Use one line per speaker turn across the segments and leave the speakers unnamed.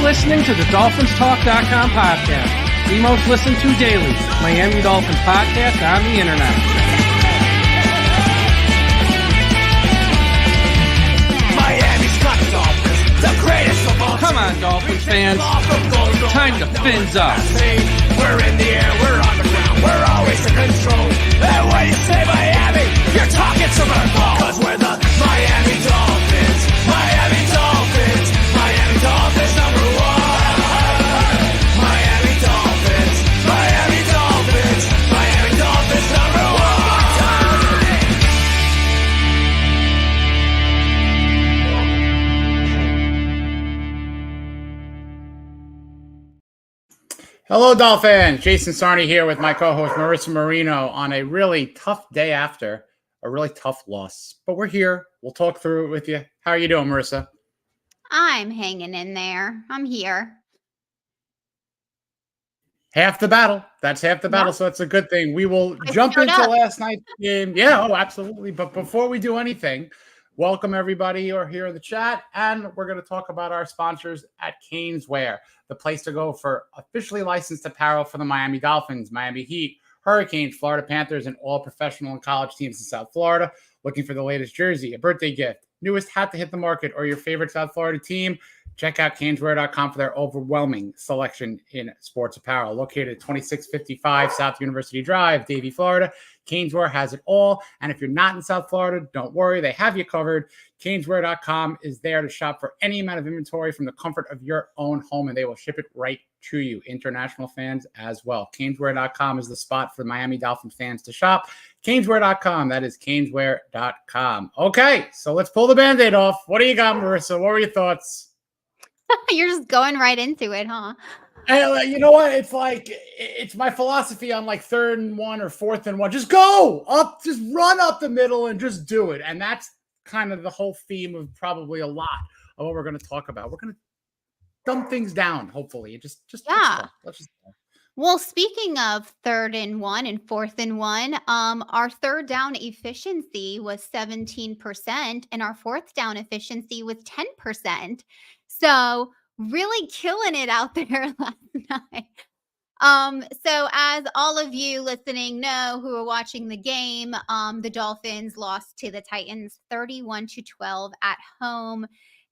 listening to the DolphinsTalk.com podcast, the most listened to daily Miami Dolphins podcast on the internet.
Miami's got the Dolphins, the greatest of all.
Come on, Dolphins fans. Time to fins up.
We're in the air, we're on the ground, we're always in control. And when you say Miami, you're talking Super Bowl. Cause we're the Miami Dolphins, Miami Dolphins, Miami Dolphins number one. Miami Dolphins, Miami Dolphins, Miami Dolphins number one.
Hello, Dolphins. Jason Sarney here with my co-host Marissa Marino on a really tough day after a really tough loss. But we're here. We'll talk through it with you. How are you doing, Marissa?
I'm hanging in there. I'm here.
Half the battle. That's half the battle, so that's a good thing. We will jump into last night's game. Yeah, absolutely. But before we do anything, welcome everybody who are here in the chat, and we're going to talk about our sponsors at Caneswear, the place to go for officially licensed apparel for the Miami Dolphins, Miami Heat, Hurricanes, Florida Panthers, and all professional and college teams in South Florida. Looking for the latest jersey, a birthday gift, newest hat to hit the market, or your favorite South Florida team? Check out Caneswear.com for their overwhelming selection in sports apparel. Located at 2655 South University Drive, Davie, Florida, Caneswear has it all. And if you're not in South Florida, don't worry, they have you covered. Caneswear.com is there to shop for any amount of inventory from the comfort of your own home, and they will ship it right to you. International fans as well. Caneswear.com is the spot for Miami Dolphins fans to shop. Caneswear.com. That is Caneswear.com. Okay, so let's pull the Band-Aid off. What do you got, Marissa? What were your thoughts?
You're just going right into it, huh?
And you know what? It's like, it's my philosophy on like 3rd and 1 or 4th and 1. Just go up, just run up the middle and just do it. And that's kind of the whole theme of probably a lot of what we're going to talk about. We're going to dumb things down, hopefully. Just
Yeah.
let's just go.
Well, speaking of 3rd and 1 and 4th and 1, our 3rd down efficiency was 17% and our 4th down efficiency was 10%. So really killing it out there last night. So as all of you listening know who are watching the game, the Dolphins lost to the Titans 31-12 at home.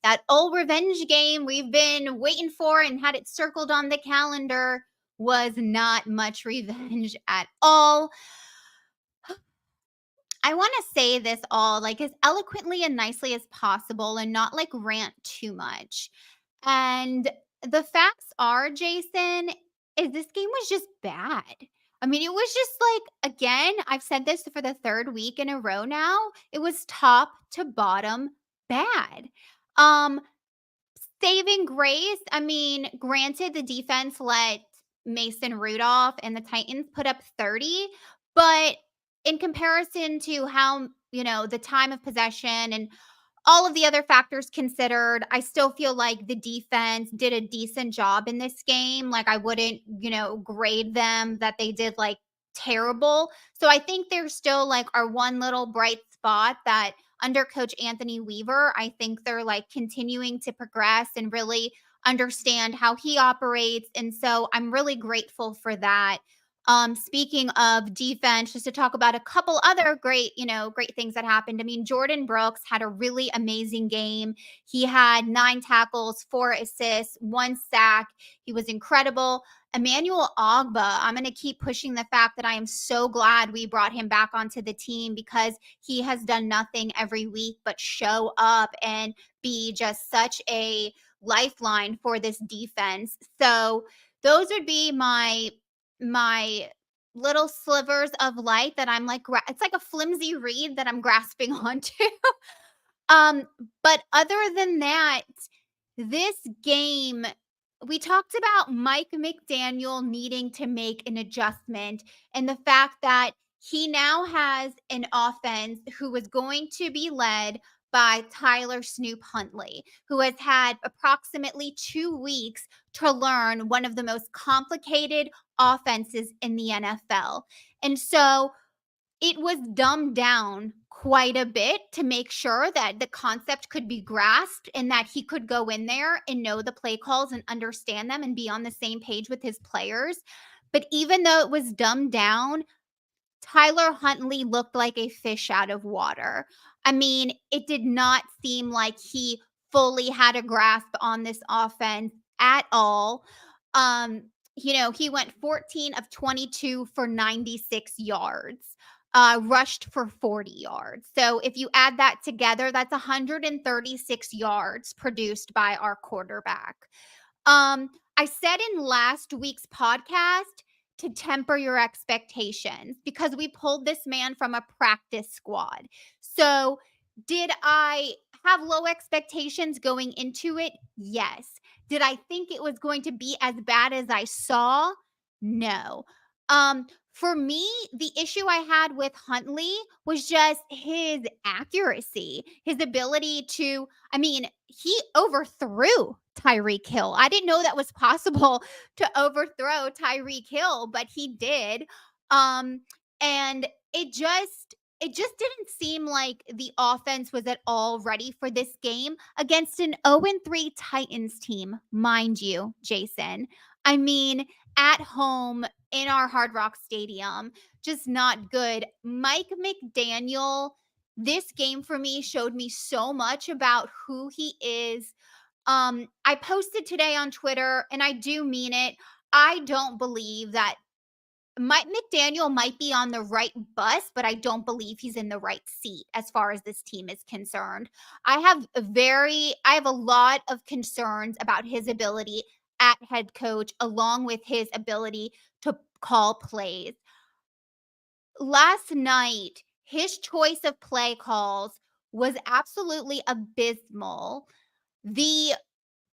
That old revenge game we've been waiting for and had it circled on the calendar was not much revenge at all. I want to say this all like as eloquently and nicely as possible and not like rant too much. And the facts are, Jason, is this game was just bad. I mean, it was just like, again, I've said this for the 3rd week in a row now. It was top to bottom bad. Saving grace, I mean, granted, the defense let Mason Rudolph and the Titans put up 30, but in comparison to how, the time of possession and all of the other factors considered, I still feel like the defense did a decent job in this game. Like I wouldn't, grade them that they did like terrible. So I think there's still like our one little bright spot that under Coach Anthony Weaver, I think they're like continuing to progress and really understand how he operates. And so I'm really grateful for that. Speaking of defense, just to talk about a couple other great things that happened. I mean, Jordan Brooks had a really amazing game. He had 9 tackles, 4 assists, 1 sack. He was incredible. Emmanuel Ogbah, I'm going to keep pushing the fact that I am so glad we brought him back onto the team because he has done nothing every week but show up and be just such a lifeline for this defense. So those would be my little slivers of light that I'm like, it's like a flimsy reed that I'm grasping onto. But other than that, this game, we talked about Mike McDaniel needing to make an adjustment and the fact that he now has an offense who is going to be led by Tyler Snoop Huntley, who has had approximately 2 weeks to learn one of the most complicated offenses in the NFL. And so it was dumbed down quite a bit to make sure that the concept could be grasped and that he could go in there and know the play calls and understand them and be on the same page with his players. But even though it was dumbed down, Tyler Huntley looked like a fish out of water. I mean, it did not seem like he fully had a grasp on this offense at all. He went 14 of 22 for 96 yards, rushed for 40 yards. So if you add that together, that's 136 yards produced by our quarterback. I said in last week's podcast to temper your expectations because we pulled this man from a practice squad. So did I have low expectations going into it? Yes. Did I think it was going to be as bad as I saw? No. For me, the issue I had with Huntley was just his accuracy, his ability to, he overthrew Tyreek Hill. I didn't know that was possible to overthrow Tyreek Hill, but he did. And it just didn't seem like the offense was at all ready for this game against an 0-3 Titans team, mind you, Jason. I mean, at home in our Hard Rock Stadium, just not good. Mike McDaniel, this game for me showed me so much about who he is. I posted today on Twitter, and I do mean it. I don't believe that Mike McDaniel might be on the right bus, but I don't believe he's in the right seat as far as this team is concerned. I have a lot of concerns about his ability at head coach, along with his ability to call plays. Last night, his choice of play calls was absolutely abysmal. The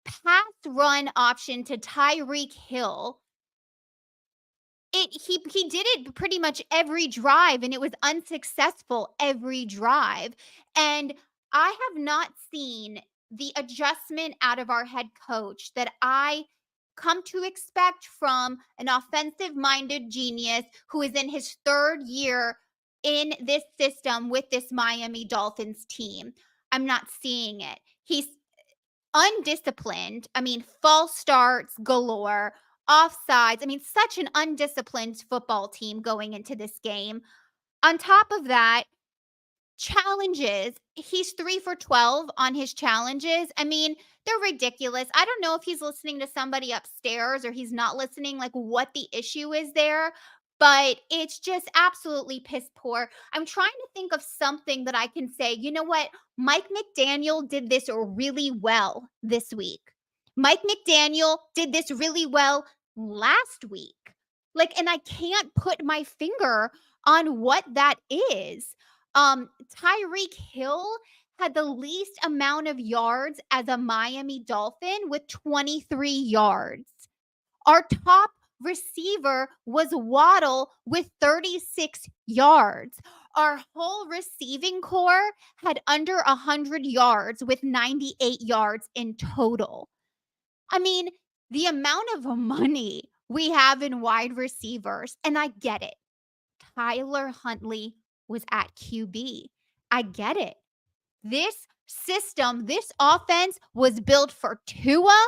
pass run option to Tyreek Hill, he did it pretty much every drive, and it was unsuccessful every drive. And I have not seen the adjustment out of our head coach that I come to expect from an offensive-minded genius who is in his third year in this system with this Miami Dolphins team. I'm not seeing it. He's undisciplined. False starts galore, offsides. Such an undisciplined football team going into this game. On top of that, challenges. He's 3 for 12 on his challenges. They're ridiculous. I don't know if he's listening to somebody upstairs or he's not listening, like what the issue is there, but it's just absolutely piss poor. I'm trying to think of something that I can say, you know what? Mike McDaniel did this really well this week. Mike McDaniel did this really well last week. And I can't put my finger on what that is. Tyreek Hill had the least amount of yards as a Miami Dolphin with 23 yards. Our top receiver was Waddle with 36 yards. Our whole receiving core had under 100 yards with 98 yards in total. The amount of money we have in wide receivers, and I get it. Tyler Huntley was at QB. I get it. This system, this offense was built for Tua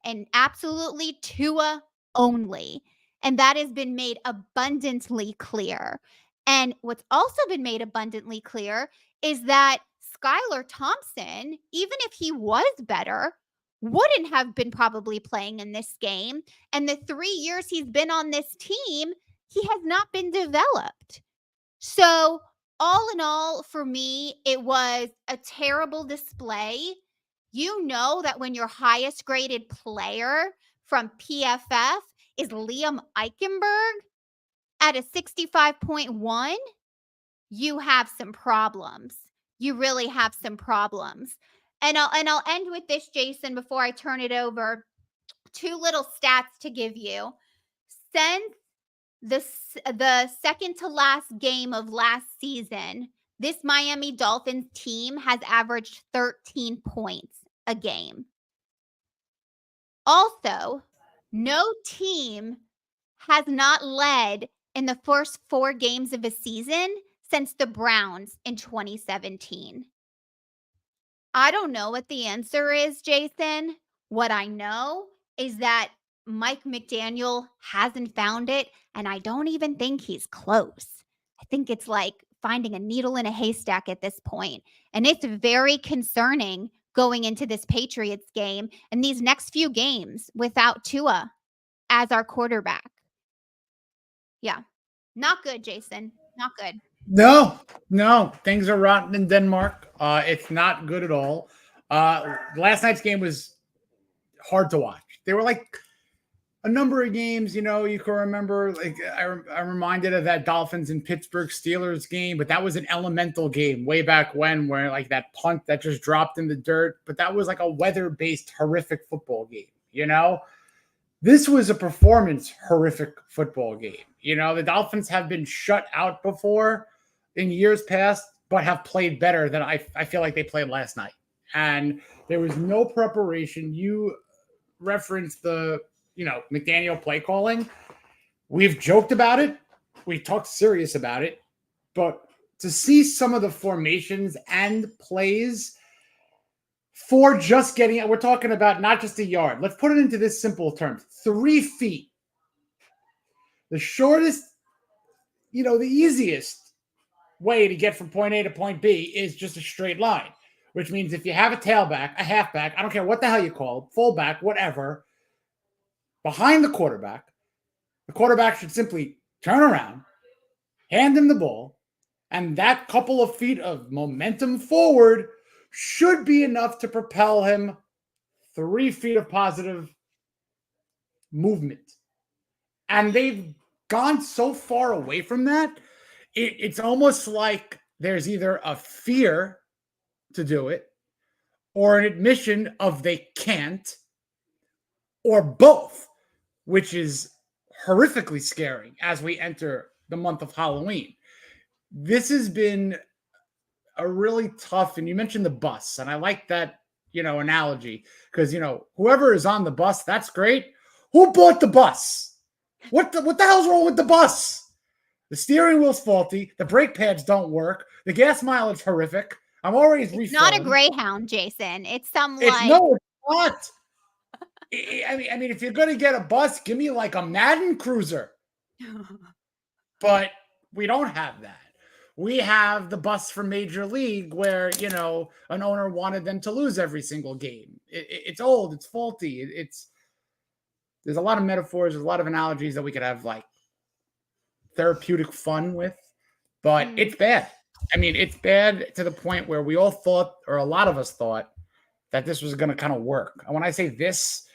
and absolutely Tua only. And that has been made abundantly clear. And what's also been made abundantly clear is that Skylar Thompson, even if he was better, wouldn't have been probably playing in this game. And the 3 years he's been on this team, he has not been developed. So all in all, for me, it was a terrible display. You know that when your highest graded player from PFF is Liam Eichenberg at a 65.1, you have some problems. You really have some problems. And I'll end with this, Jason, before I turn it over. 2 little stats to give you. Since the second to last game of last season, this Miami Dolphins team has averaged 13 points a game. Also, no team has not led in the first 4 games of a season since the Browns in 2017? I don't know what the answer is, Jason. What I know is that Mike McDaniel hasn't found it, and I don't even think he's close. I think it's like finding a needle in a haystack at this point, and it's very concerning going into this Patriots game and these next few games without Tua as our quarterback. Yeah, not good, Jason. Not good.
No, things are rotten in Denmark. It's not good at all. Last night's game was hard to watch. There were like a number of games, you can remember. Like I'm reminded of that Dolphins and Pittsburgh Steelers game, but that was an elemental game way back when, where like that punt that just dropped in the dirt. But that was like a weather-based horrific football game. This was a performance horrific football game. The Dolphins have been shut out before in years past, but have played better than I feel like they played last night. And there was no preparation. You referenced the, McDaniel play calling. We've joked about it. We talked serious about it. But to see some of the formations and plays for just getting, we're talking about not just a yard. Let's put it into this simple term. 3 feet. The shortest, the easiest way to get from point A to point B is just a straight line, which means if you have a tailback, a halfback, I don't care what the hell you call it, fullback, whatever, behind the quarterback should simply turn around, hand him the ball, and that couple of feet of momentum forward should be enough to propel him 3 feet of positive movement. And they've gone so far away from that. It's almost like there's either a fear to do it or an admission of they can't, or both, which is horrifically scary as we enter the month of Halloween. This has been a really tough, and you mentioned the bus, and I like that, analogy, because, whoever is on the bus, that's great. Who bought the bus? What the hell's wrong with the bus? The steering wheel's faulty. The brake pads don't work. The gas mileage horrific. I'm already refilling.
Not a Greyhound, Jason. It's
No, it's not. I mean, if you're going to get a bus, give me like a Madden Cruiser. But we don't have that. We have the bus from Major League where, an owner wanted them to lose every single game. It's old. It's faulty. There's a lot of metaphors. There's a lot of analogies that we could have like therapeutic fun with, but it's bad. I mean, it's bad to the point where we all thought, or a lot of us thought, that this was going to kind of work. And when I say this,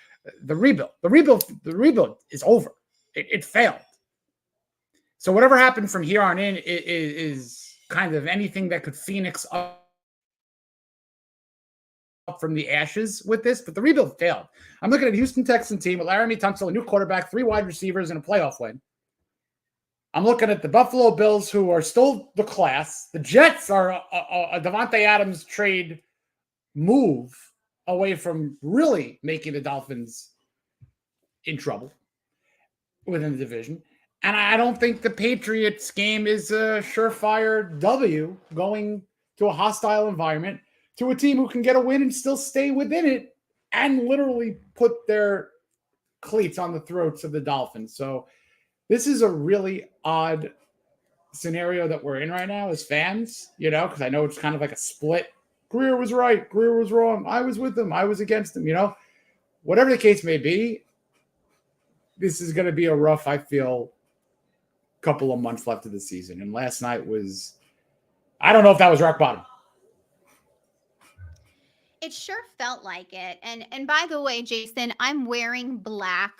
the rebuild is over. It failed. So whatever happened from here on in is kind of anything that could phoenix up from the ashes with this, but the rebuild failed. I'm looking at a Houston Texan team with Laramie Tunsil, a new quarterback, 3 wide receivers, and a playoff win. I'm looking at the Buffalo Bills, who are still the class. The Jets are a Davante Adams trade move away from really making the Dolphins in trouble within the division. And I don't think the Patriots game is a surefire W going to a hostile environment to a team who can get a win and still stay within it and literally put their cleats on the throats of the Dolphins. So this is a really odd scenario that we're in right now as fans, because I know it's kind of like a split. Grier was right. Grier was wrong. I was with him. I was against him, Whatever the case may be, this is going to be a rough, I feel, couple of months left of the season. And last night was, I don't know if that was rock bottom.
It sure felt like it. And by the way, Jason, I'm wearing black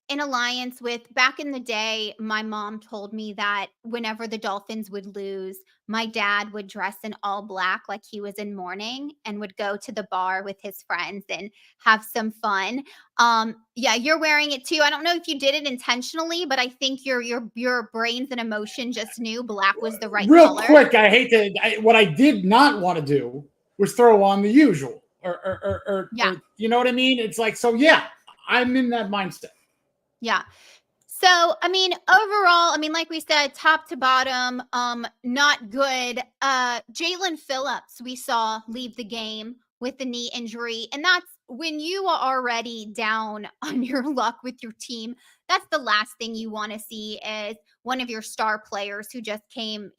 in alliance with, back in the day, my mom told me that whenever the Dolphins would lose, my dad would dress in all black like he was in mourning and would go to the bar with his friends and have some fun. Yeah, you're wearing it too. I don't know if you did it intentionally, but I think your brains and emotion just knew black was the right
color.
Real
quick, I hate to. What I did not want to do was throw on the usual, or you know what I mean? It's like, so yeah, I'm in that mindset.
Yeah. So, I mean, overall, I mean, like we said, top to bottom, not good. Jaylen Phillips, we saw leave the game with the knee injury. And that's when you are already down on your luck with your team. That's the last thing you want to see is one of your star players who just came,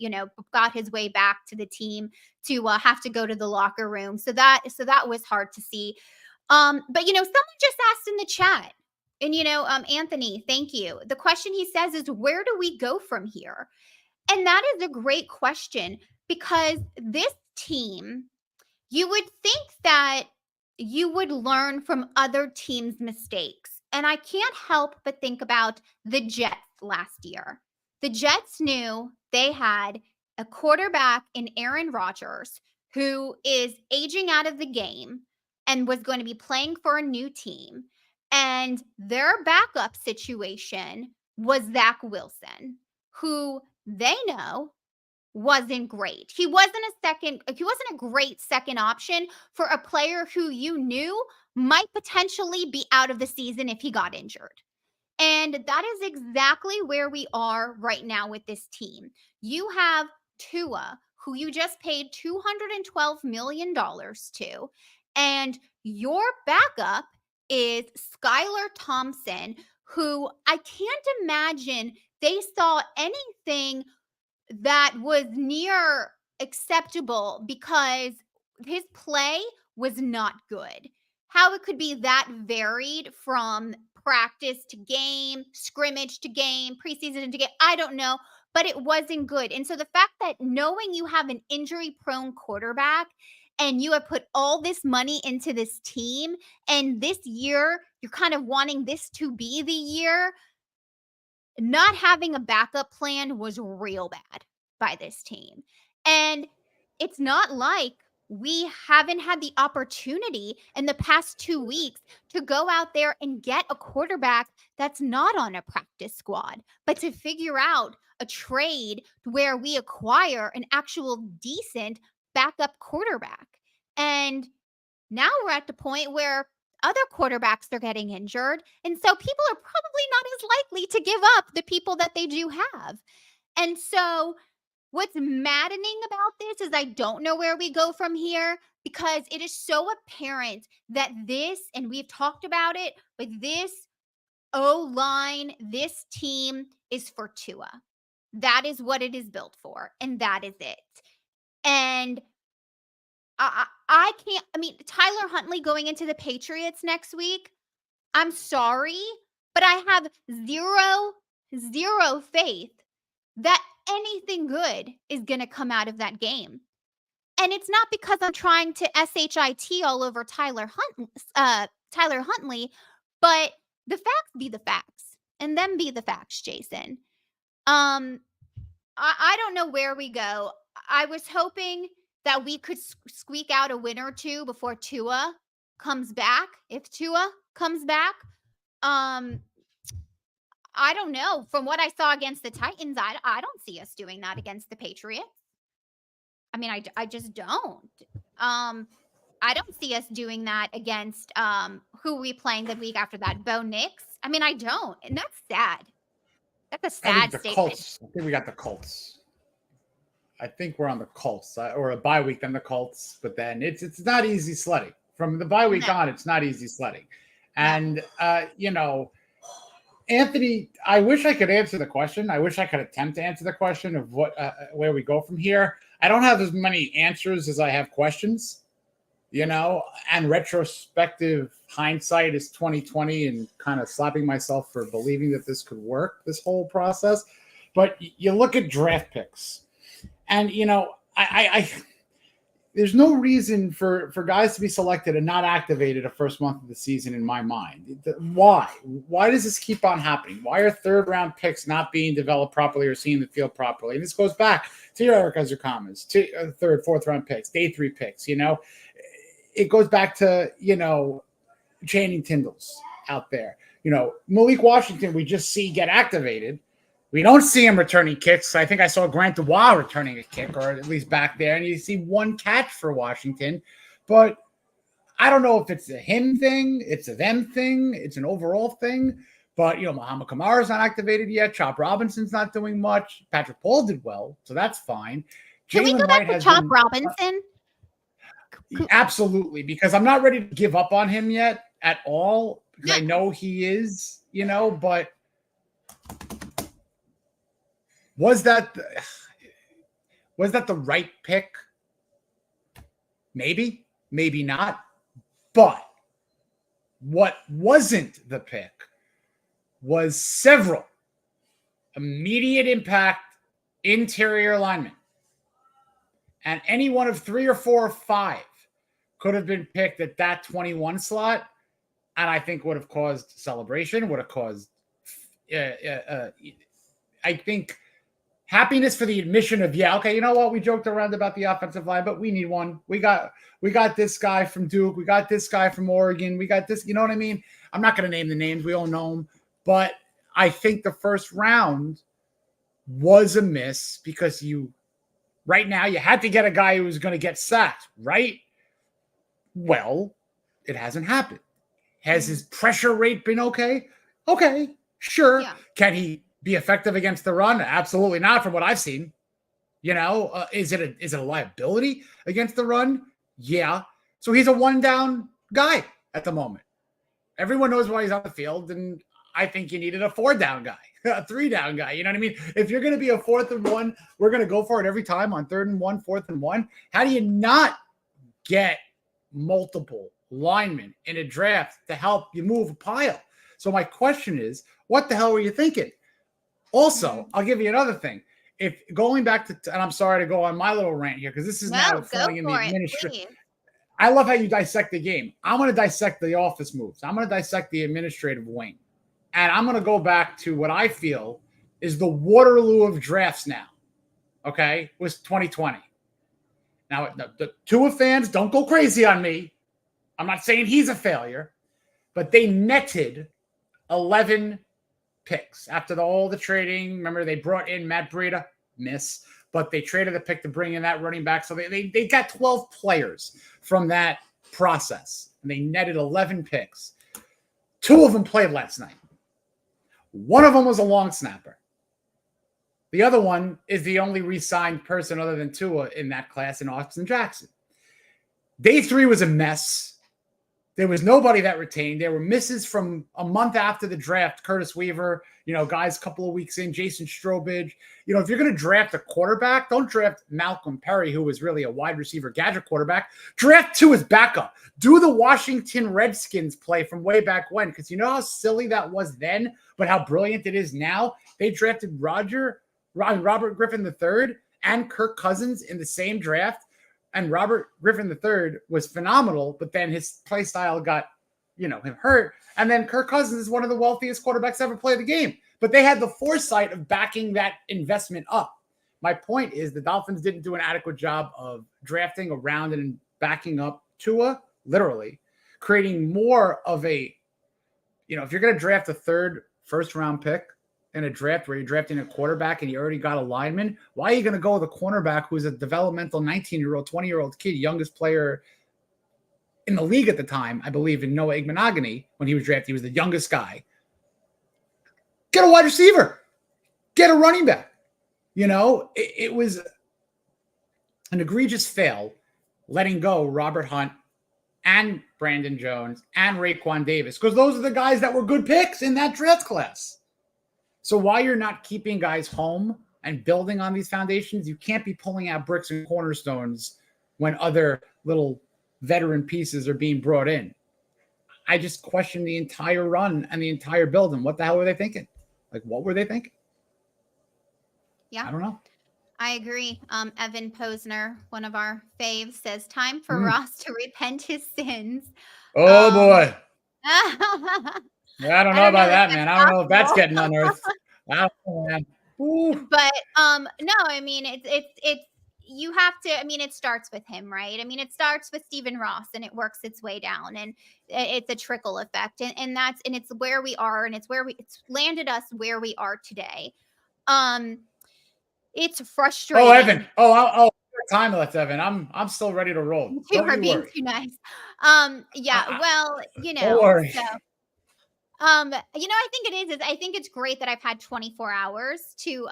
got his way back to the team to have to go to the locker room. So that was hard to see. But someone just asked in the chat, and Anthony, thank you. The question he says is, where do we go from here? And that is a great question, because this team, you would think that you would learn from other teams' mistakes. And I can't help but think about the Jets last year. The Jets knew they had a quarterback in Aaron Rodgers who is aging out of the game and was going to be playing for a new team. And their backup situation was Zach Wilson, who they know wasn't great. He wasn't a great second option for a player who you knew might potentially be out of the season if he got injured. And that is exactly where we are right now with this team. You have Tua, who you just paid $212 million to, and your backup is Skylar Thompson, who I can't imagine they saw anything that was near acceptable, because his play was not good. How it could be that varied from practice to game, scrimmage to game, preseason to game, I don't know, but it wasn't good. And so the fact that knowing you have an injury-prone quarterback and you have put all this money into this team, and this year you're kind of wanting this to be the year, not having a backup plan was real bad by this team. And it's not like we haven't had the opportunity in the past 2 weeks to go out there and get a quarterback that's not on a practice squad, but to figure out a trade where we acquire an actual decent backup quarterback. And now we're at the point where other quarterbacks are getting injured. And so people are probably not as likely to give up the people that they do have. And so what's maddening about this is I don't know where we go from here, because it is so apparent that this, and we've talked about it, but this O-line, this team is for Tua. That is what it is built for, and that is it. And I can't, Tyler Huntley going into the Patriots next week, I'm sorry, but I have zero faith that anything good is going to come out of that game. And it's not because I'm trying to SHIT all over Tyler Huntley, but the facts be the facts, and them be the facts, Jason. I don't know where we go. I was hoping that we could squeak out a win or two before Tua comes back. If Tua comes back, I don't know. From what I saw against the Titans, I don't see us doing that against the Patriots. I just don't. I don't see us doing that against who are we playing the week after that? Bo Nix? I don't. And that's sad. That's a sad statement.
Colts. I think we got the Colts. I think we're on the Colts, or a bye week, then the Colts. But then it's not easy sledding. From the bye week on, it's not easy sledding. And, Anthony, I wish I could answer the question. I wish I could attempt to answer the question of where we go from here. I don't have as many answers as I have questions, and retrospective hindsight is 2020, and kind of slapping myself for believing that this could work, this whole process. But you look at draft picks, and, I there's no reason for guys to be selected and not activated the first month of the season in my mind. Why? Why does this keep on happening? Why are third-round picks not being developed properly or seeing the field properly? And this goes back to your Eric as your comments, to third, fourth-round picks, day 3 picks, It goes back to, Channing Tindall's out there. Malik Washington, we just see get activated. We don't see him returning kicks. I think I saw Grant Dubois returning a kick, or at least back there, and you see one catch for Washington. But I don't know if it's a him thing, it's a them thing, it's an overall thing. But, Muhammad Kamara's not activated yet. Chop Robinson's not doing much. Patrick Paul did well, so that's fine.
Can we go back to Chop Robinson?
Absolutely, because I'm not ready to give up on him yet at all. Because I know he is, but was that the right pick? Maybe, maybe not. But what wasn't the pick was several immediate impact interior linemen. And any one of 3 or 4 or 5 could have been picked at that 21 slot. And I think would have caused celebration, would have caused, I think, happiness for the admission of, okay, you know what? We joked around about the offensive line, but we need one. We got this guy from Duke. We got this guy from Oregon. We got this, you know what I mean? I'm not going to name the names. We all know them. But I think the first round was a miss because right now you had to get a guy who was going to get sacked, right? Well, it hasn't happened. Has his pressure rate been okay? Okay, sure. Yeah. Can he be effective against the run? Absolutely not from what I've seen. Is it a liability against the run? Yeah. So he's a 1-down guy at the moment. Everyone knows why he's on the field, and I think you needed a 4-down guy, a 3-down guy. You know what I mean? If you're going to be a 4th and 1, we're going to go for it every time on 3rd and 1, 4th and 1. How do you not get multiple linemen in a draft to help you move a pile? So my question is, what the hell were you thinking? Also, I'll give you another thing. If going back to, and I'm sorry to go on my little rant here, because this is now falling in the administration. I love how you dissect the game. I'm going to dissect the office moves. I'm going to dissect the administrative wing. And I'm going to go back to what I feel is the Waterloo of drafts now. Okay? It was 2020. Now, the Tua fans, don't go crazy on me. I'm not saying he's a failure, but they netted 11 picks after all the trading. Remember, they brought in Matt Breida, but they traded the pick to bring in that running back. So they got 12 players from that process, and they netted 11 picks. 2 of them played last night. One of them was a long snapper. The other one is the only re-signed person other than Tua in that class in Austin Jackson. Day 3 was a mess. There was nobody that retained. There were misses from a month after the draft. Curtis Weaver, guys a couple of weeks in, Jason Strobridge. If you're going to draft a quarterback, don't draft Malcolm Perry, who was really a wide receiver gadget quarterback. Draft Tua's backup. Do the Washington Redskins play from way back when, because you know how silly that was then, but how brilliant it is now. They drafted Robert Griffin III and Kirk Cousins in the same draft. And Robert Griffin III was phenomenal, but then his play style got, him hurt. And then Kirk Cousins is one of the wealthiest quarterbacks ever played the game. But they had the foresight of backing that investment up. My point is the Dolphins didn't do an adequate job of drafting around and backing up Tua, literally, creating more of a, if you're going to draft a 3rd first-round pick, in a draft where you're drafting a quarterback and you already got a lineman, why are you going to go with a cornerback who's a developmental 19-year-old, 20-year-old kid, youngest player in the league at the time, I believe, in Noah Igbenogany when he was drafted? He was the youngest guy. Get a wide receiver. Get a running back. It was an egregious fail letting go Robert Hunt and Brandon Jones and Raekwon Davis, because those are the guys that were good picks in that draft class. So while you're not keeping guys home and building on these foundations, you can't be pulling out bricks and cornerstones when other little veteran pieces are being brought in. I just question the entire run and the entire building. What the hell were they thinking? What were they thinking?
Yeah.
I don't know.
I agree. Evan Posner, one of our faves, says time for Ross to repent his sins.
Oh, boy. I don't know about that, man. I don't know if that's getting unearthed. I don't know, man. Ooh.
But no, I mean it's you have to. I mean, it starts with him, right? I mean, it starts with Stephen Ross, and it works its way down, and it's a trickle effect, and it's where we are, and it's landed us where we are today. It's frustrating.
Oh, Evan. Oh, time left, Evan. I'm still ready to roll.
You are being too nice. Yeah. Well,
Don't worry.
So, I think it is I think it's great that I've had 24 hours to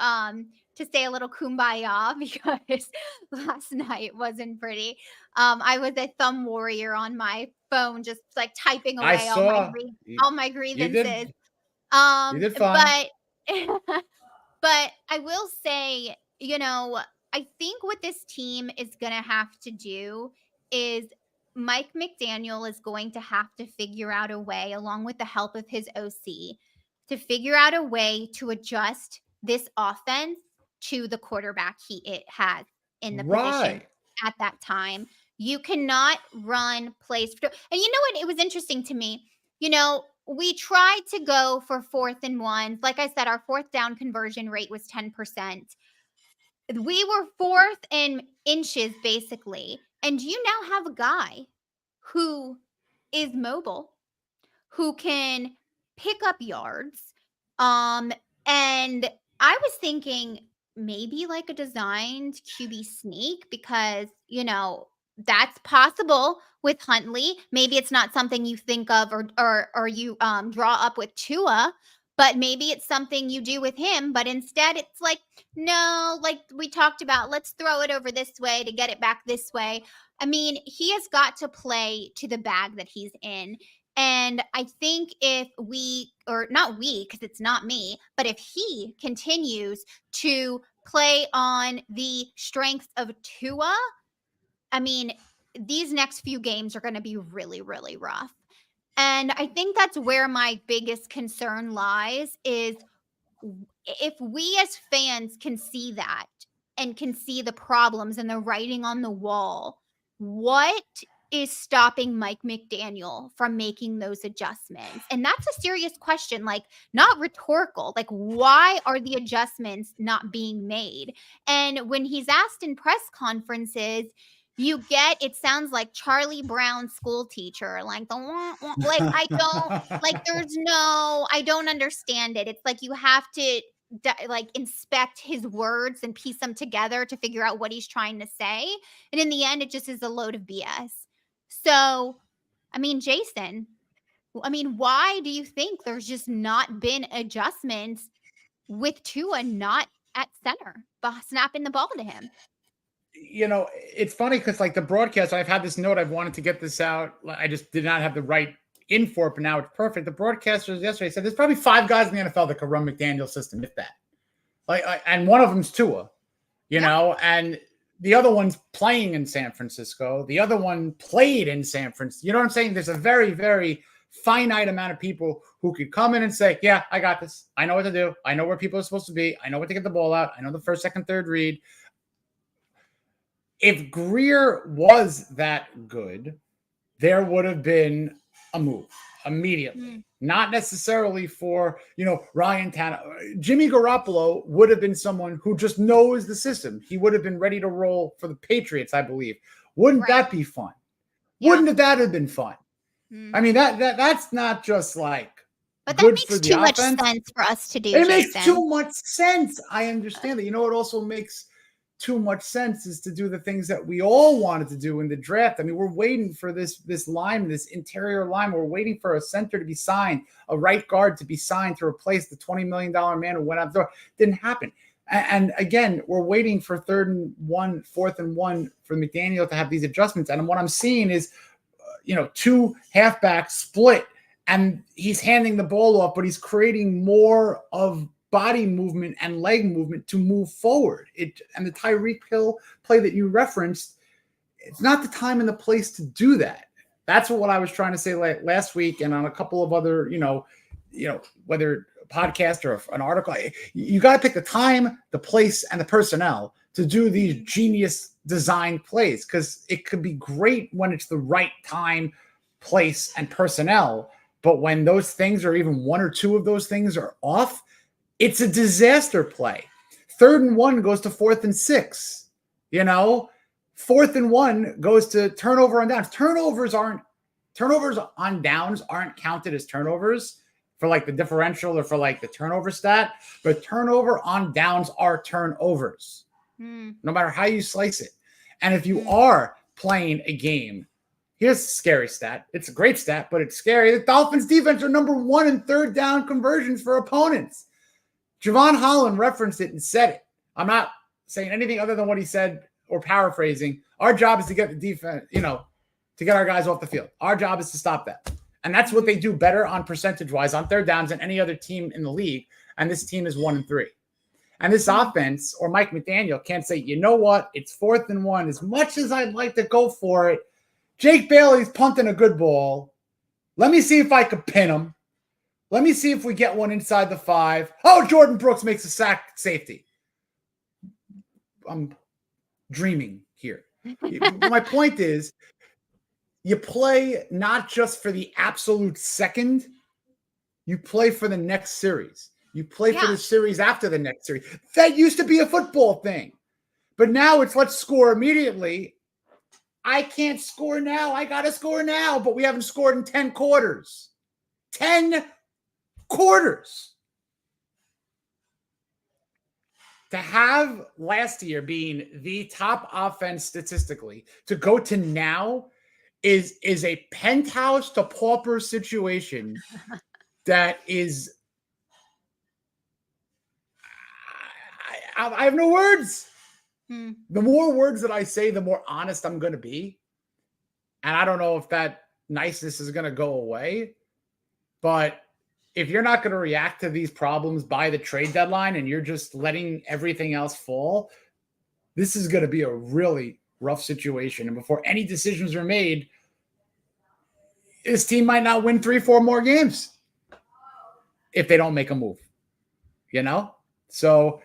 say a little kumbaya because last night wasn't pretty. I was a thumb warrior on my phone, just like typing
I
away all my
saw
all my
you
grievances.
did you did fine.
But but I will say, I think what this team is gonna have to do is Mike McDaniel is going to have to figure out a way, along with the help of his OC, to figure out a way to adjust this offense to the quarterback it has in the position
Right.
at that time. You cannot run plays. And you know what? It was interesting to me. We tried to go for 4th and 1. Like I said, our 4th down conversion rate was 10%. We were 4th in inches, basically. And you now have a guy who is mobile, who can pick up yards. And I was thinking maybe like a designed QB sneak because, that's possible with Huntley. Maybe it's not something you think of or you draw up with Tua, but maybe it's something you do with him. But instead, it's like, no, like we talked about, let's throw it over this way to get it back this way. I mean, he has got to play to the bag that he's in. And I think if or not we, because it's not me, but if he continues to play on the strengths of Tua, I mean, these next few games are going to be really, really rough. And I think that's where my biggest concern lies is if we as fans can see that and can see the problems and the writing on the wall, what is stopping Mike McDaniel from making those adjustments? And that's a serious question, like not rhetorical. Like, why are the adjustments not being made? And when he's asked in press conferences, it sounds like Charlie Brown school teacher, like I don't understand it. It's like you have to like inspect his words and piece them together to figure out what he's trying to say. And in the end, it just is a load of BS. So, I mean, Jason, why do you think there's just not been adjustments with Tua not at center, snapping the ball to him?
It's funny because like the broadcast, I've had this note. I've wanted to get this out. I just did not have the right info, but now it's perfect. The broadcasters yesterday said there's probably 5 guys in the NFL that could run McDaniel's system, if that. And one of them's Tua, and the other one's playing in San Francisco. The other one played in San Francisco. You know what I'm saying? There's a very, very finite amount of people who could come in and say, yeah, I got this. I know what to do. I know where people are supposed to be. I know what to get the ball out. I know the first, second, third read. If Grier was that good, there would have been a move immediately. Not necessarily for, Ryan Tannehill. Jimmy Garoppolo would have been someone who just knows the system. He would have been ready to roll for the Patriots, I believe. Wouldn't that be fun? Yeah. Wouldn't that have been fun? I mean, that's not just like
but that makes too much sense for us to do.
It makes too much sense. I understand that. It also makes too much sense is to do the things that we all wanted to do in the draft. I mean, we're waiting for this line, this interior line. We're waiting for a center to be signed, a right guard to be signed to replace the $20 million man who went out the door. Didn't happen. And again, we're waiting for 3rd and 1, 4th and 1 for McDaniel to have these adjustments. And what I'm seeing is, 2 halfbacks split, and he's handing the ball off, but he's creating more of body movement and leg movement to move forward. And the Tyreek Hill play that you referenced, it's not the time and the place to do that. That's what I was trying to say last week, and on a couple of other, whether a podcast or an article, you got to pick the time, the place, and the personnel to do these genius design plays, because it could be great when it's the right time, place, and personnel. But when those things, or even 1 or 2 of those things, are off, it's a disaster play. 3rd and 1 goes to 4th and 6. 4th and 1 goes to turnover on downs. Turnovers on downs aren't counted as turnovers for like the differential or for like the turnover stat, but turnover on downs are turnovers, no matter how you slice it. And if you are playing a game Here's a scary stat. It's a great stat, but it's scary. The Dolphins defense are number 1 in third down conversions for opponents. Jevon Holland referenced it and said it. I'm not saying anything other than what he said or paraphrasing. Our job is to get the defense, to get our guys off the field. Our job is to stop that. And that's what they do better on percentage-wise on third downs than any other team in the league. And this team is 1-3. And this offense or Mike McDaniel can't say, you know what? It's 4th and 1. As much as I'd like to go for it, Jake Bailey's punting a good ball. Let me see if I could pin him. Let me see if we get one inside the 5. Oh, Jordan Brooks makes a sack safety. I'm dreaming here. My point is, you play not just for the absolute second, you play for the next series. You play for the series after the next series. That used to be a football thing. But now it's let's score immediately. I can't score now. I got to score now. But we haven't scored in 10 quarters. 10 quarters. To have last year being the top offense statistically, to go to now is a penthouse to pauper situation that is, I have no words. The more words that I say, the more honest I'm going to be. And I don't know if that niceness is going to go away. But if you're not going to react to these problems by the trade deadline and you're just letting everything else fall, this is going to be a really rough situation. And before any decisions are made, this team might not win 3-4 more games if they don't make a move, So,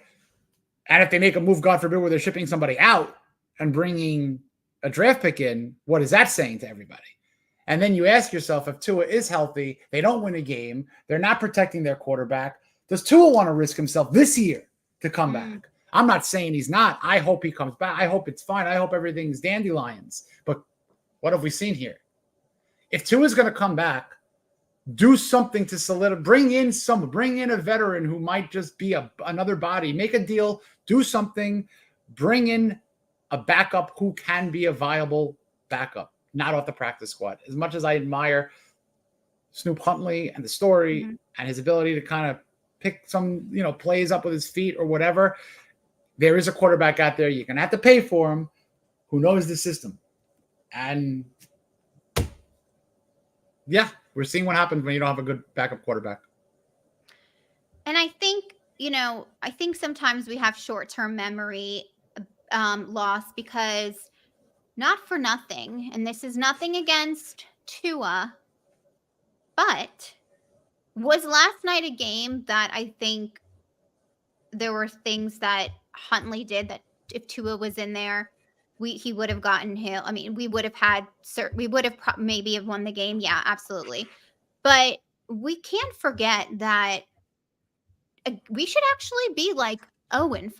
and if they make a move, God forbid, where they're shipping somebody out and bringing a draft pick in, what is that saying to everybody? And then you ask yourself, if Tua is healthy, they don't win a game, they're not protecting their quarterback, does Tua want to risk himself this year to come back? I'm not saying he's not. I hope he comes back. I hope it's fine. I hope everything's dandelions. But what have we seen here? If Tua's going to come back, do something to solidify. Bring in a veteran who might just be another body. Make a deal. Do something. Bring in a backup who can be a viable backup, not off the practice squad. As much as I admire Snoop Huntley and the story and his ability to kind of pick some, plays up with his feet or whatever, there is a quarterback out there. You're going to have to pay for him who knows the system. And yeah, we're seeing what happens when you don't have a good backup quarterback.
And I think, sometimes we have short-term memory loss because not for nothing, and this is nothing against Tua, but was last night a game that I think there were things that Huntley did that if Tua was in there, he would have gotten hit. I mean, we would have maybe have won the game. Yeah, absolutely. But we can't forget that we should actually be like 0-4.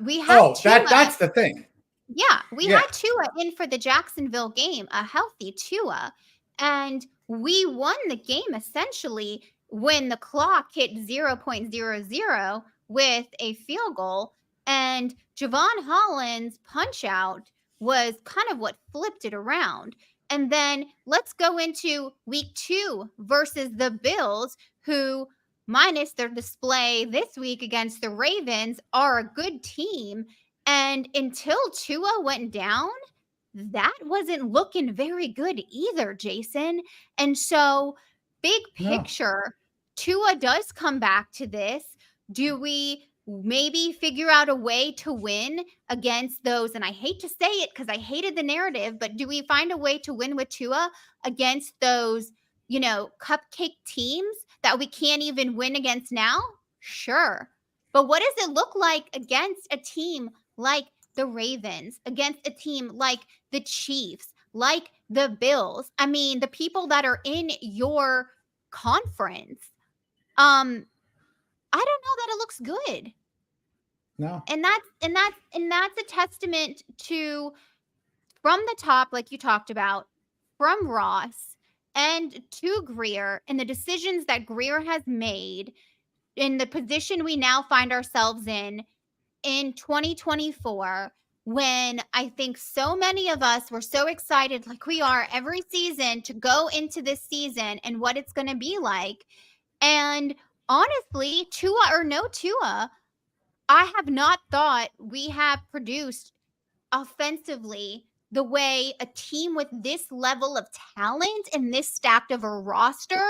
We had
that's the thing.
Yeah, we had Tua in for the Jacksonville game, a healthy Tua, and we won the game essentially when the clock hit 0.00 with a field goal, and Jevon Holland's punch out was kind of what flipped it around. And then let's go into week 2 versus the Bills, who, minus their display this week against the Ravens, are a good team. And until Tua went down, that wasn't looking very good either, Jason. And so, big picture, Tua does come back to this. Do we maybe figure out a way to win against those? And I hate to say it because I hated the narrative, but do we find a way to win with Tua against those, cupcake teams that we can't even win against now? Sure. But what does it look like against a team like the Ravens, against a team like the Chiefs, like the Bills? I mean, the people that are in your conference. I don't know that it looks good.
No.
And that's a testament to, from the top, like you talked about, from Ross and to Grier, and the decisions that Grier has made in the position we now find ourselves in 2024, when I think so many of us were so excited, like we are every season, to go into this season and what it's going to be like. And honestly, Tua or no Tua, I have not thought we have produced offensively the way a team with this level of talent and this stacked of a roster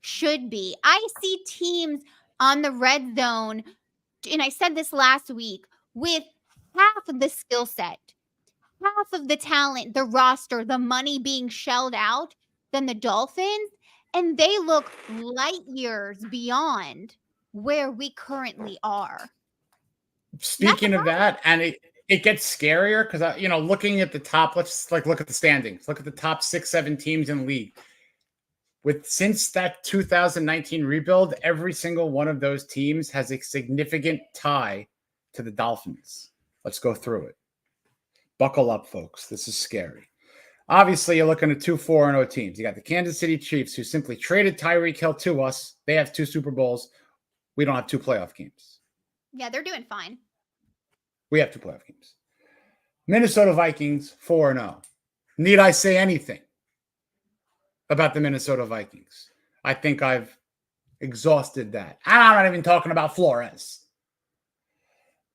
should be. I see teams on the red zone, and I said this last week, with half of the skill set, half of the talent, the roster, the money being shelled out than the Dolphins, and they look light years beyond where we currently are.
Speaking of that, and it gets scarier because, looking at the top, let's look at the standings. Look at the top 6-7 teams in the league. Since that 2019 rebuild, every single one of those teams has a significant tie to the Dolphins. Let's go through it. Buckle up, folks. This is scary. Obviously, you're looking at 2-4-0 teams. You got the Kansas City Chiefs, who simply traded Tyreek Hill to us. They have 2 Super Bowls. We don't have 2 playoff games.
Yeah, they're doing fine.
We have 2 playoff games. Minnesota Vikings, 4-0. Need I say anything about the Minnesota Vikings? I think I've exhausted that. And I'm not even talking about Flores.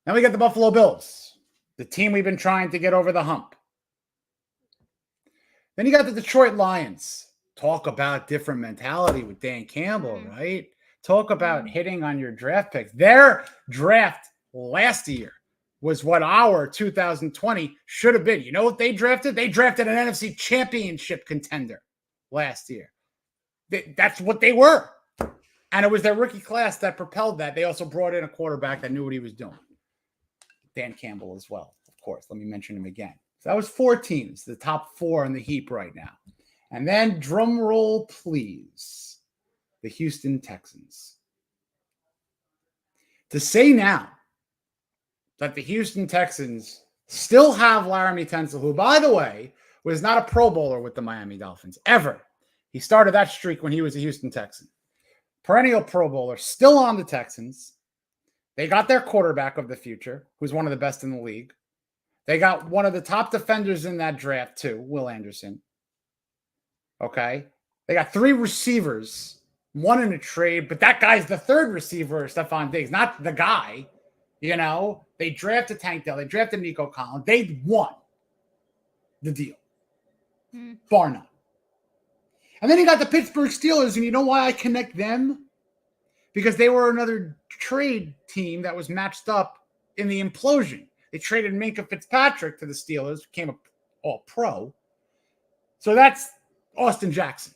Then we got the Buffalo Bills, the team we've been trying to get over the hump. Then you got the Detroit Lions. Talk about different mentality with Dan Campbell, right? Talk about hitting on your draft picks. Their draft last year was what our 2020 should have been. You know what they drafted? They drafted an NFC championship contender last year. That's what they were. And it was their rookie class that propelled that. They also brought in a quarterback that knew what he was doing. Dan Campbell as well, of course. Let me mention him again. So that was 4 teams, the top 4 in the heap right now. And then, drum roll, please, the Houston Texans. To say now that the Houston Texans still have Laramie Tunsil, who, by the way, was not a Pro Bowler with the Miami Dolphins, ever. He started that streak when he was a Houston Texan. Perennial Pro Bowler, still on the Texans. They got their quarterback of the future, who's one of the best in the league. They got one of the top defenders in that draft, too, Will Anderson. Okay? They got 3 receivers, 1 in a trade, but that guy's the 3rd receiver, Stephon Diggs, not the guy. They drafted Tank Dell. They drafted Nico Collins. They won the deal, bar none. And then you got the Pittsburgh Steelers, and you know why I connect them? Because they were another trade team that was matched up in the implosion. They traded Minka Fitzpatrick to the Steelers, became an all-pro. So that's Austin Jackson.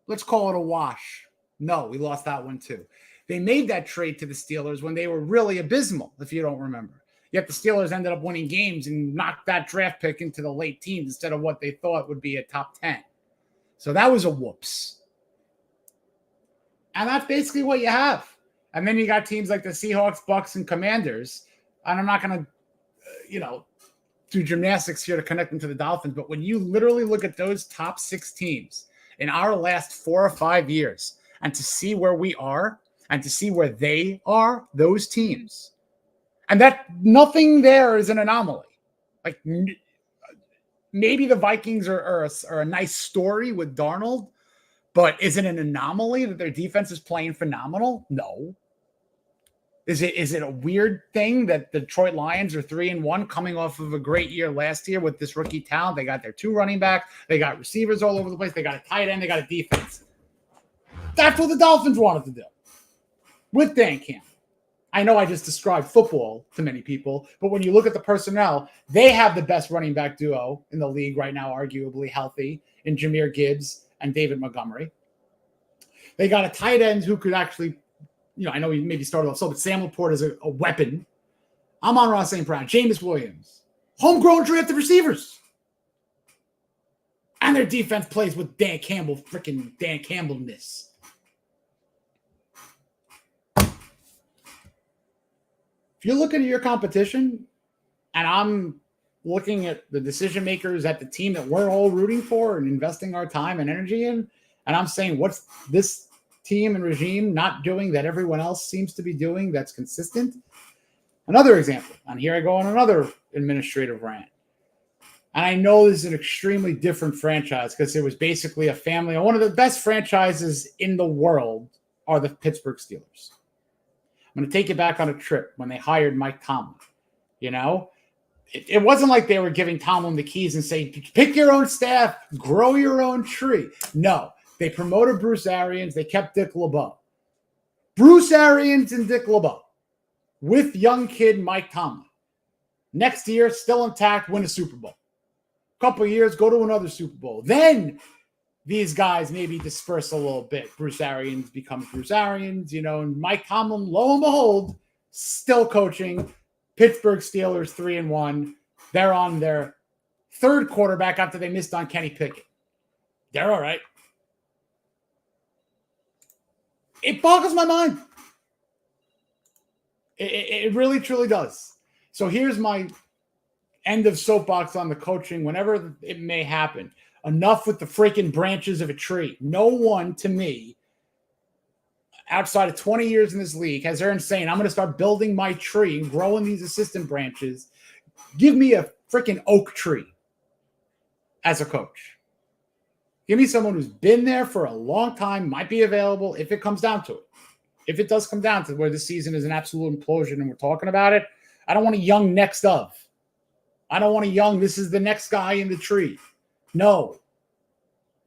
Let's call it a wash. No, we lost that one too. They made that trade to the Steelers when they were really abysmal, if you don't remember. Yet the Steelers ended up winning games and knocked that draft pick into the late teens instead of what they thought would be a top 10. So that was a whoops. And that's basically what you have. And then you got teams like the Seahawks, Bucks, and Commanders. And I'm not going to, do gymnastics here to connect them to the Dolphins. But when you literally look at those top 6 teams in our last 4 or 5 years, and to see where we are and to see where they are, those teams, and that nothing there is an anomaly. Like maybe the Vikings are a nice story with Darnold, but is it an anomaly that their defense is playing phenomenal? No. Is it a weird thing that the Detroit Lions are 3-1 coming off of a great year last year with this rookie talent? They got their 2 running backs. They got receivers all over the place. They got a tight end. They got a defense. That's what the Dolphins wanted to do with Dan Campbell. I know I just described football to many people, but when you look at the personnel, they have the best running back duo in the league right now, arguably healthy, in Jahmyr Gibbs and David Montgomery. They got a tight end who could actually, I know he maybe started off slow, but Sam Laporte is a weapon. Amon-Ra St. Brown, Jameis Williams, homegrown drafted receivers. And their defense plays with Dan Campbell, freaking Dan Campbell-ness. If you're looking at your competition, and I'm looking at the decision makers at the team that we're all rooting for and investing our time and energy in, and I'm saying, what's this team and regime not doing that everyone else seems to be doing that's consistent? Another example, and here I go on another administrative rant. And I know this is an extremely different franchise because it was basically a family. One of the best franchises in the world are the Pittsburgh Steelers. I'm going to take you back on a trip when they hired Mike Tomlin. You know, it wasn't like they were giving Tomlin the keys and saying, pick your own staff, grow your own tree. No, they promoted Bruce Arians. They kept Dick LeBeau. Bruce Arians and Dick LeBeau with young kid Mike Tomlin. Next year, still intact, win a Super Bowl. Couple of years, go to another Super Bowl. Then these guys maybe disperse a little bit. Bruce Arians becomes Bruce Arians, and Mike Tomlin, lo and behold, still coaching Pittsburgh Steelers 3-1. They're on their third quarterback after they missed on Kenny Pickett. They're all right. It boggles my mind. It really, truly does. So here's my end of soapbox on the coaching, whenever it may happen. Enough with the freaking branches of a tree. No one, to me, outside of 20 years in this league, has earned saying, I'm going to start building my tree and growing these assistant branches. Give me a freaking oak tree as a coach. Give me someone who's been there for a long time, might be available if it comes down to it. If it does come down to where this season is an absolute implosion and we're talking about it, I don't want a young next of. I don't want a young, this is the next guy in the tree. No.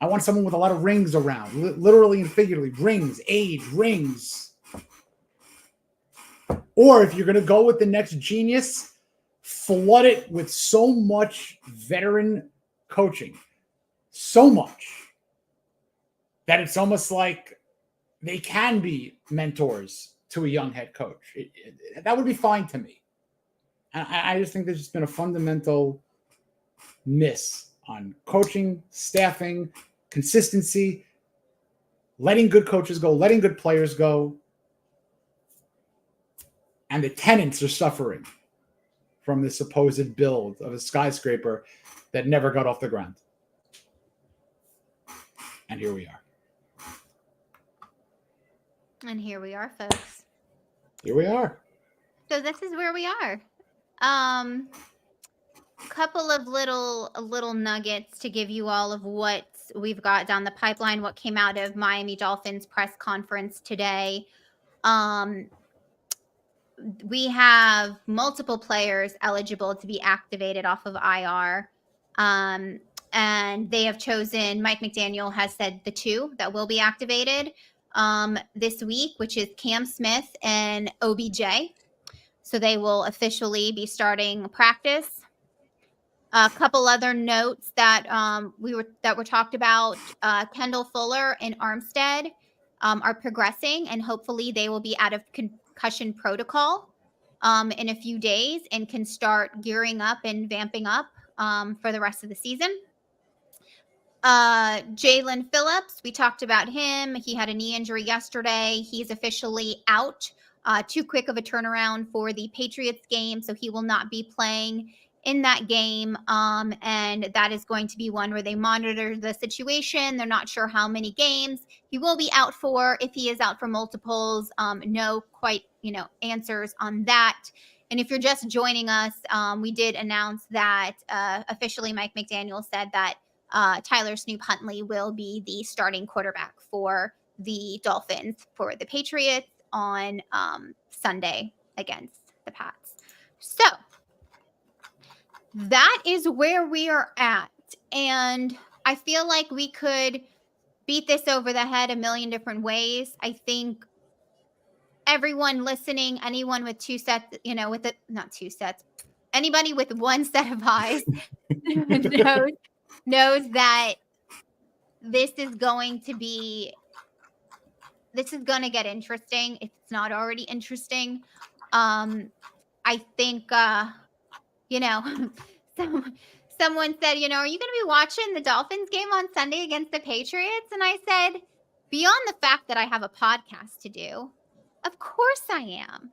I want someone with a lot of rings around, literally and figuratively. Rings, age, rings. Or if you're going to go with the next genius, flood it with so much veteran coaching. So much that it's almost like they can be mentors to a young head coach. That would be fine to me. I just think there's just been a fundamental miss on coaching, staffing, consistency, letting good coaches go, letting good players go. And the tenants are suffering from this supposed build of a skyscraper that never got off the ground. And here we are.
And here we are, folks.
Here we are.
So this is where we are. Couple of little nuggets to give you all of what we've got down the pipeline, what came out of Miami Dolphins press conference today. We have multiple players eligible to be activated off of IR. And they have chosen, Mike McDaniel has said the two that will be activated this week, which is Cam Smith and OBJ. So they will officially be starting practice. A couple other notes that were talked about: Kendall Fuller and Armstead are progressing, and hopefully they will be out of concussion protocol in a few days and can start gearing up and vamping up for the rest of the season. Jaylen Phillips, we talked about him. He had a knee injury yesterday. He's officially out. Too quick of a turnaround for the Patriots game, so he will not be playing in that game. And that is going to be one where they monitor the situation. They're not sure how many games he will be out for. If he is out for multiples, no quite, answers on that. And if you're just joining us, we did announce that officially Mike McDaniel said that Tyler Snoop Huntley will be the starting quarterback for the Dolphins for the Patriots on Sunday against the Pats. So that is where we are at. And I feel like we could beat this over the head a million different ways. I think everyone listening, anyone with two sets, not two sets, anybody with one set of eyes knows that this is going to get interesting if it's not already interesting. I think, someone said, are you going to be watching the Dolphins game on Sunday against the Patriots? And I said, beyond the fact that I have a podcast to do, of course I am.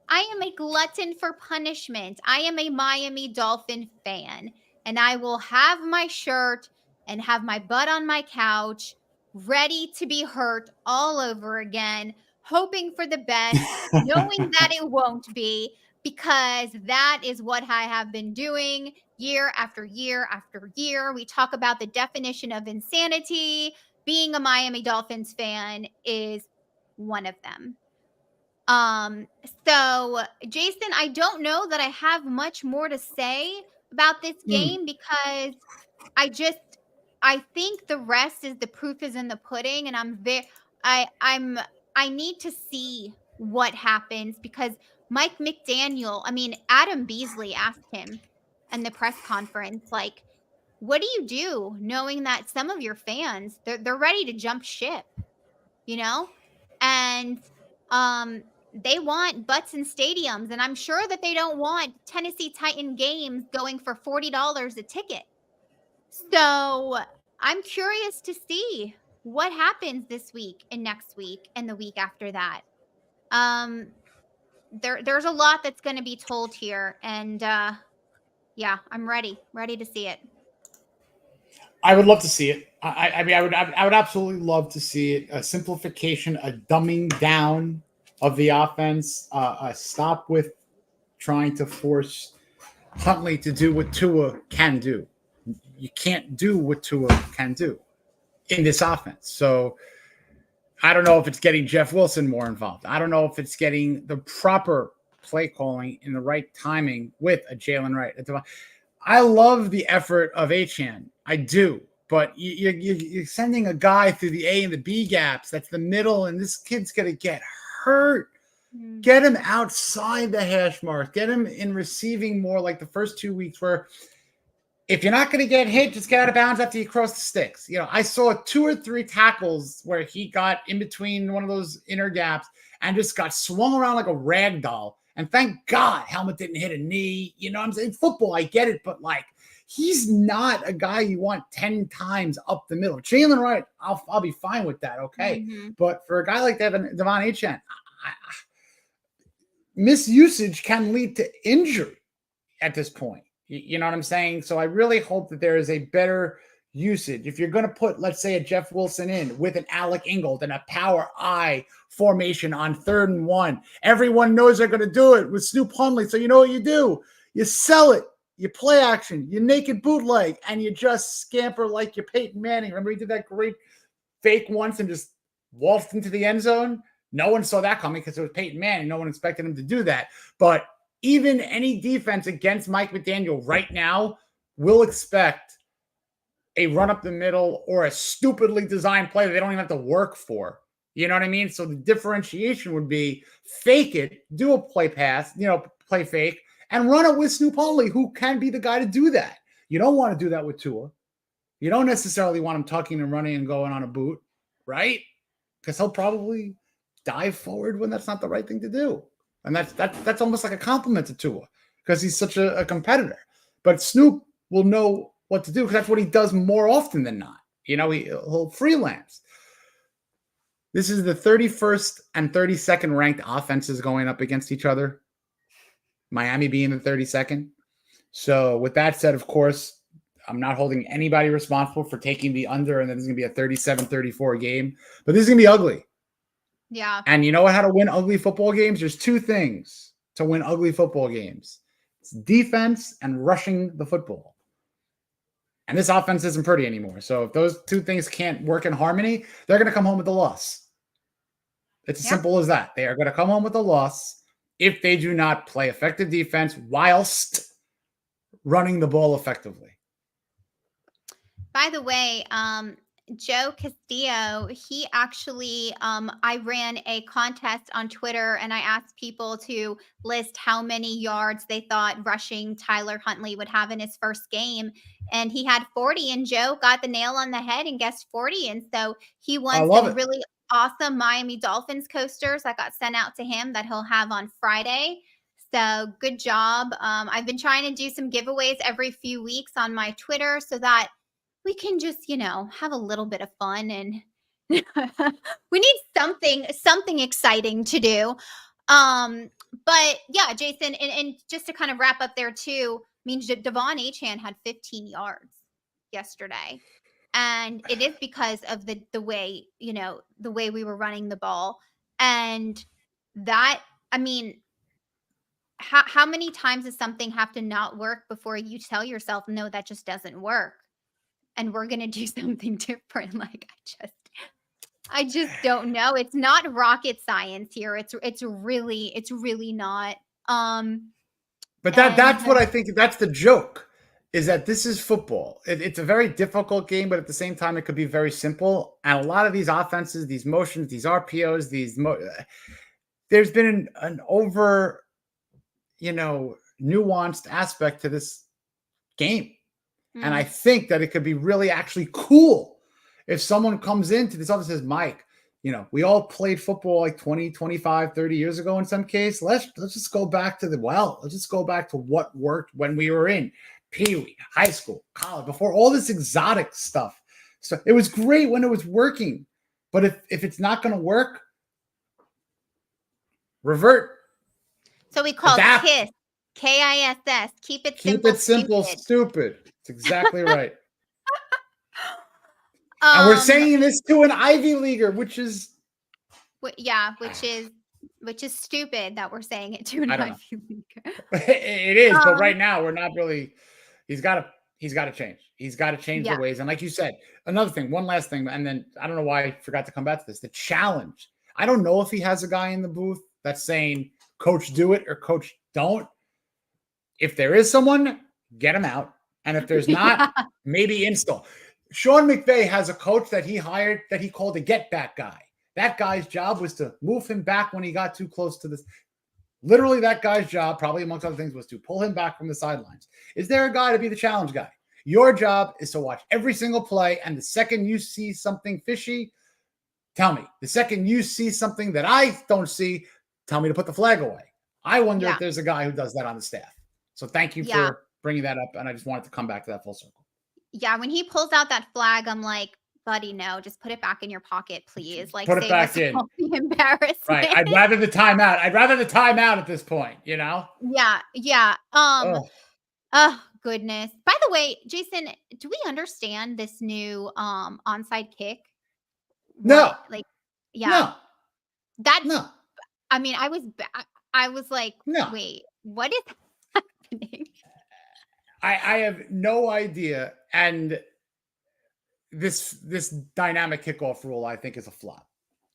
I am a glutton for punishment. I am a Miami Dolphin fan, and I will have my shirt and have my butt on my couch ready to be hurt all over again, hoping for the best, knowing that it won't be, because that is what I have been doing year after year after year. We talk about the definition of insanity. Being a Miami Dolphins fan is one of them. So Jason, I don't know that I have much more to say about this game because I think the rest is the proof is in the pudding, and I need to see what happens because Mike McDaniel, I mean, Adam Beasley asked him in the press conference, like, what do you do knowing that some of your fans, they're ready to jump ship, you know? And they want butts in stadiums, and I'm sure that they don't want Tennessee Titan games going for $40 a ticket. So I'm curious to see what happens this week and next week and the week after that. There's a lot that's going to be told here, and yeah, I'm ready to see it.
I would love to see it. I mean, I would absolutely love to see it. A simplification, a dumbing down of the offense. A stop with trying to force Huntley to do what Tua can do. You can't do what Tua can do in this offense. So I don't know if it's getting Jeff Wilson more involved. I don't know if it's getting the proper play calling in the right timing with a Jaylen Wright. I love the effort of Achane. I do. But you're sending a guy through the A and the B gaps. That's the middle, and this kid's going to get hurt. Get him outside the hash marks. Get him in receiving more like the first 2 weeks where if you're not going to get hit, just get out of bounds after you cross the sticks. You know, I saw 2 or 3 tackles where he got in between one of those inner gaps and just got swung around like a rag doll. And thank God helmet didn't hit a knee. You know what I'm saying? Football, I get it, but like he's not a guy you want 10 times up the middle. Jaylen Wright, I'll be fine with that, okay? But for a guy like Devon Achane, misusage can lead to injury at this point. You know what I'm saying? So I really hope that there is a better usage. If you're going to put, let's say, a Jeff Wilson in with an Alec Ingold and a power I formation on 3rd and 1, everyone knows they're going to do it with Snoop Huntley. So you know what you do? You sell it. You play action. You naked bootleg, and you just scamper like you're Peyton Manning. Remember he did that great fake once and just waltzed into the end zone? No one saw that coming because it was Peyton Manning. No one expected him to do that. But even any defense against Mike McDaniel right now will expect a run up the middle or a stupidly designed play that they don't even have to work for. You know what I mean? So the differentiation would be fake it, do a play pass, play fake, and run it with Snoop Huntley, who can be the guy to do that. You don't want to do that with Tua. You don't necessarily want him tucking and running and going on a boot, right? Because he'll probably dive forward when that's not the right thing to do. And that's almost like a compliment to Tua because he's such a competitor. But Snoop will know what to do because that's what he does more often than not. He'll freelance. This is the 31st and 32nd ranked offenses going up against each other. Miami being the 32nd. So with that said, of course, I'm not holding anybody responsible for taking the under, and then there's going to be a 37-34 game. But this is going to be ugly.
Yeah.
And you know how to win ugly football games? There's 2 things to win ugly football games. It's defense and rushing the football. And this offense isn't pretty anymore. So if those 2 things can't work in harmony, they're going to come home with a loss. It's as simple as that. They are going to come home with a loss if they do not play effective defense whilst running the ball effectively.
By the way, Joe Castillo, he actually, I ran a contest on Twitter and I asked people to list how many yards they thought rushing Tyler Huntley would have in his first game. And he had 40, and Joe got the nail on the head and guessed 40. And so he won some really awesome Miami Dolphins coasters that got sent out to him that he'll have on Friday. So good job. I've been trying to do some giveaways every few weeks on my Twitter so that we can just, have a little bit of fun, and we need something exciting to do. But yeah, Jason, and just to kind of wrap up there too, I mean, Devon Achane had 15 yards yesterday, and it is because of the way, the way we were running the ball. And that, I mean, how many times does something have to not work before you tell yourself, no, that just doesn't work, and we're gonna do something different? Like, I just don't know. It's not rocket science here. It's really not.
But that's what I think. That's the joke, is that this is football. It's a very difficult game, but at the same time, it could be very simple. And a lot of these offenses, these motions, these RPOs, there's been an over, nuanced aspect to this game. And I think that it could be really actually cool if someone comes into this office and says, Mike, we all played football like 20, 25, 30 years ago in some case. Let's just go back to let's just go back to what worked when we were in Pee-wee, high school, college, before all this exotic stuff. So it was great when it was working. But if it's not going to work, revert.
So we call it KISS. KISS. Keep it simple.
Keep it simple, stupid. It's exactly right. And we're saying this to an Ivy Leaguer, which is
stupid that we're saying it to an Ivy Leaguer.
It is, but right now we're not really. He's got to change. He's got to change the ways. And like you said, another thing, one last thing, and then I don't know why I forgot to come back to this. The challenge. I don't know if he has a guy in the booth that's saying, "Coach, do it," or "Coach, don't." If there is someone, get him out, and if there's not, maybe install. Sean McVay has a coach that he hired that he called a get back guy. That guy's job was to move him back when he got too close to this. Literally, that guy's job, probably amongst other things, was to pull him back from the sidelines. Is there a guy to be the challenge guy? Your job is to watch every single play, and the second you see something fishy, tell me. The second you see something that I don't see, tell me to put the flag away. I wonder if there's a guy who does that on the staff. So thank you for bringing that up, and I just wanted to come back to that full circle.
Yeah, when he pulls out that flag, I'm like, buddy, no, just put it back in your pocket, please. Like,
put it back in.
The embarrassment.
Right. I'd rather the timeout. At this point,
Yeah. Oh, goodness. By the way, Jason, do we understand this new onside kick?
No.
No.
No.
I mean, I was like, wait, what is happening?
I have no idea, and this dynamic kickoff rule I think is a flop.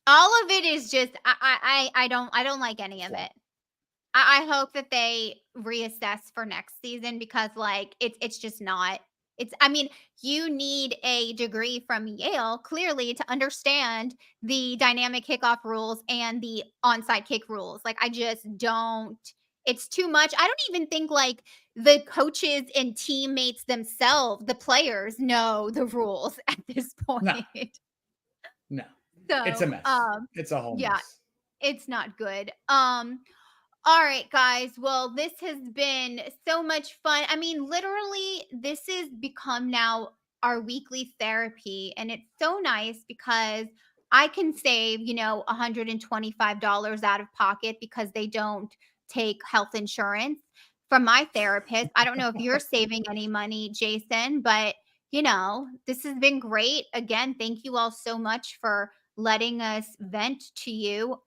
All of it is just I don't like any of it. I hope that they reassess for next season, because it's just not. You need a degree from Yale clearly to understand the dynamic kickoff rules and the onside kick rules. I just don't. It's too much. I don't even think the coaches and teammates themselves, the players, know the rules at this point.
No.
So,
it's a mess. It's a whole mess.
It's not good. All right, guys. Well, this has been so much fun. Literally, this has become now our weekly therapy, and it's so nice because I can save, $125 out of pocket because they don't take health insurance from my therapist. I don't know if you're saving any money, Jason, but this has been great. Again, thank you all so much for letting us vent to you.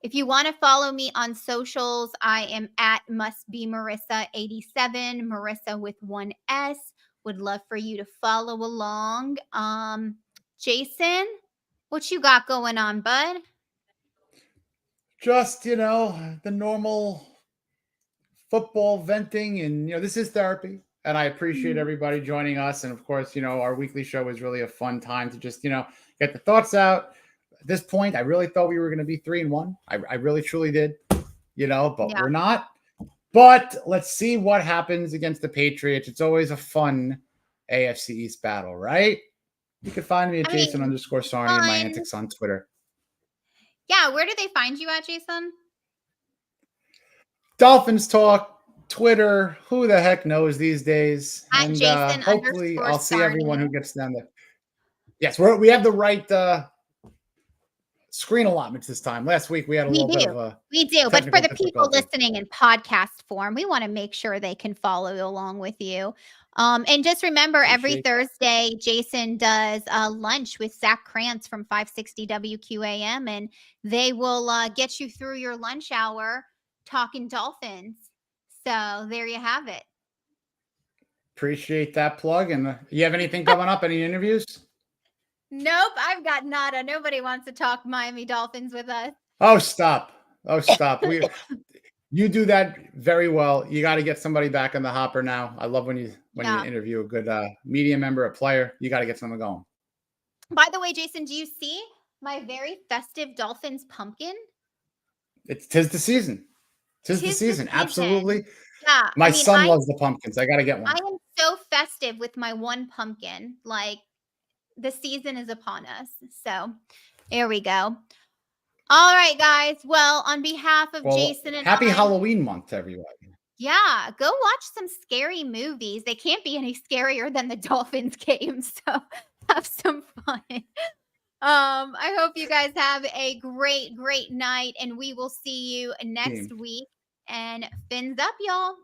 If you want to follow me on socials, I am at mustbemarissa87, Marissa with one S. Would love for you to follow along. Jason, what you got going on, bud?
Just, the normal football venting, and, this is therapy, and I appreciate everybody joining us. And of course, our weekly show is really a fun time to just, get the thoughts out. At this point, I really thought we were going to be 3-1. I really, truly did, but we're not. But let's see what happens against the Patriots. It's always a fun AFC East battle, right? You can find me at Jason_Sarni and my antics on Twitter.
Yeah, where do they find you at, Jason?
DolphinsTalk, Twitter, who the heck knows these days?
At Jason
hopefully I'll see everyone who gets down there. Yes, we have the right screen allotments this time. Last week we had a little bit of a
We do, but for the people listening in podcast form, we want to make sure they can follow along with you. And just remember, every Thursday, Jason does lunch with Zach Krantz from 560 WQAM, and they will get you through your lunch hour talking Dolphins. So there you have it.
Appreciate that plug. And you have anything coming up? Any interviews?
Nope, I've got nada. Nobody wants to talk Miami Dolphins with us.
Oh, stop. You do that very well. You got to get somebody back in the hopper now. I love when you interview a good media member, a player. You got to get someone going.
By the way, Jason, do you see my very festive Dolphins pumpkin?
Tis the season. Tis the season. Absolutely.
Yeah.
My son loves the pumpkins. I got to get one.
I am so festive with my one pumpkin. Like, the season is upon us. So there we go. All right, guys. Well, on behalf of Jason and
happy Halloween month to everyone.
Yeah, go watch some scary movies. They can't be any scarier than the Dolphins game. So have some fun. I hope you guys have a great, great night, and we will see you next week. And fins up, y'all.